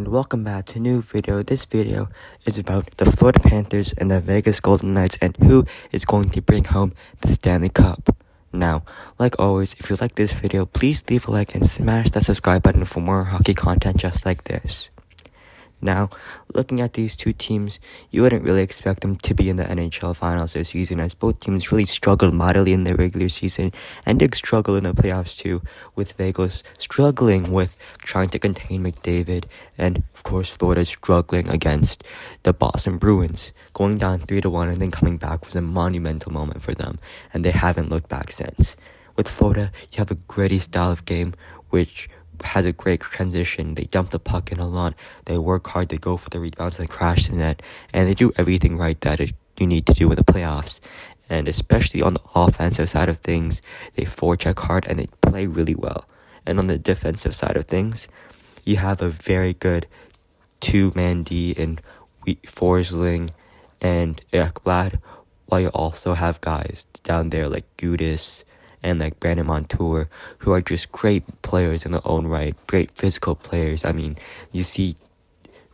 and welcome back to a new video. This video is about the Florida Panthers and the Vegas Golden Knights and who is going to bring home the Stanley Cup. Now, like always, if you like this video, please leave a like and smash that subscribe button for more hockey content just like this. Now, looking at these two teams, you wouldn't really expect them to be in the NHL Finals this season, as both teams really struggled mightily in their regular season and did struggle in the playoffs too, with Vegas struggling with trying to contain McDavid, and of course Florida struggling against the Boston Bruins, going down 3-1 and then coming back was a monumental moment for them, and they haven't looked back since. With Florida, you have a gritty style of game which has a great transition. They dump the puck in a lot. They work hard. They go for the rebounds and crash the net. And they do everything right that you need to do in the playoffs. And especially on the offensive side of things, they forecheck hard and they play really well. And on the defensive side of things, you have a very good two-man D in Forsling and Ekblad, while you also have guys down there like Gudis and like Brandon Montour, who are just great players in their own right, great physical players. I mean, you see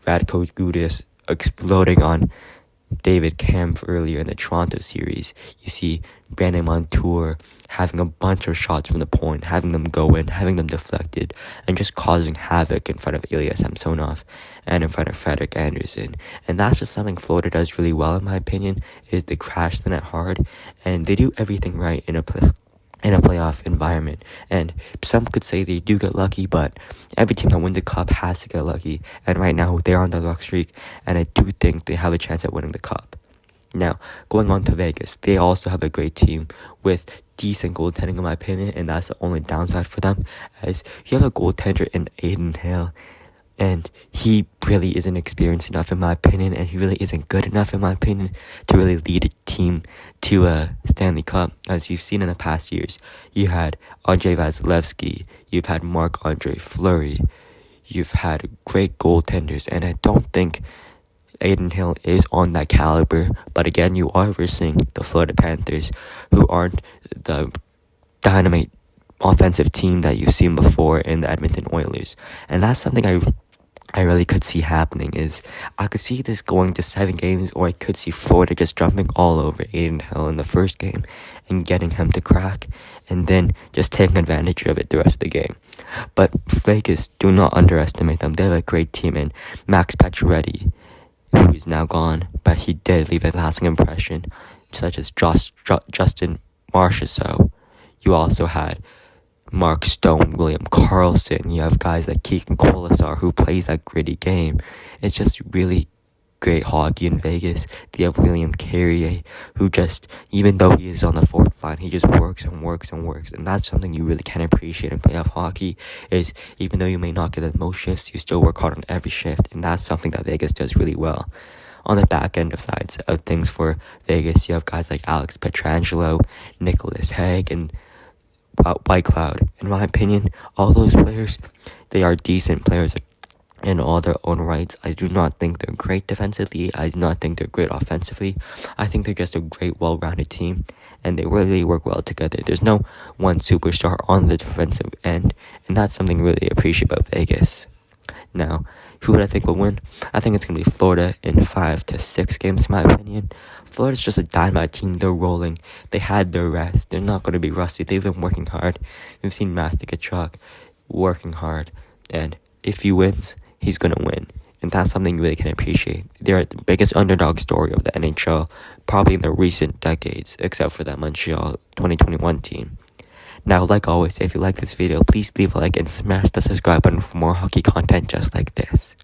Radko Gudis exploding on David Kampf earlier in the Toronto series. You see Brandon Montour having a bunch of shots from the point, having them go in, having them deflected, and just causing havoc in front of Ilya Samsonov and in front of Frederik Andersen. And that's just something Florida does really well, in my opinion, is they crash the net hard, and they do everything right in a playoff environment. And some could say they do get lucky, but every team that wins the cup has to get lucky, and right now they're on the luck streak, and I do think they have a chance at winning the cup. Now, going on to Vegas, they also have a great team with decent goaltending, in my opinion, and that's the only downside for them, as you have a goaltender in Adin Hill, and he really isn't experienced enough, in my opinion, and he really isn't good enough, in my opinion, to really lead a team to a Stanley Cup. As you've seen in the past years, you had Andrei Vasilevsky, you've had Marc-Andre Fleury, you've had great goaltenders, and I don't think Adin Hill is on that caliber. But again, you are versing the Florida Panthers, who aren't the dynamite offensive team that you've seen before in the Edmonton Oilers, and that's something I really could see happening. Is I could see this going to 7 games, or I could see Florida just jumping all over Adin Hill in the first game and getting him to crack, and then just taking advantage of it the rest of the game. But Vegas, do not underestimate them. They have a great team in Max Pacioretty, who is now gone, but he did leave a lasting impression, such as Justin Marchessault. You also had Mark Stone, William Karlsson. You have guys like Keegan Colasar, who plays that gritty game. It's just really great hockey in Vegas. They have William Carrier, who just, even though he is on the fourth line, he just works and works and works. And that's something you really can appreciate in playoff hockey, is even though you may not get the most shifts, you still work hard on every shift. And that's something that Vegas does really well. On the back end of sides of things for Vegas, you have guys like Alex Pietrangelo, Nicholas Hague, and White Cloud. In my opinion, all those players, they are decent players in all their own rights. I do not think they're great defensively. I do not think they're great offensively. I think they're just a great, well-rounded team, and they really work well together. There's no one superstar on the defensive end, and that's something really appreciate about Vegas. Now, who would I think will win? I think it's going to be Florida in 5 to 6 games, in my opinion. Florida's just a dynamite team. They're rolling. They had their rest. They're not going to be rusty. They've been working hard. We've seen Matthew Tkachuk working hard. And if he wins, he's going to win. And that's something you really can appreciate. They're the biggest underdog story of the NHL, probably in the recent decades, except for that Montreal 2021 team. Now, like always, if you like this video, please leave a like and smash the subscribe button for more hockey content just like this.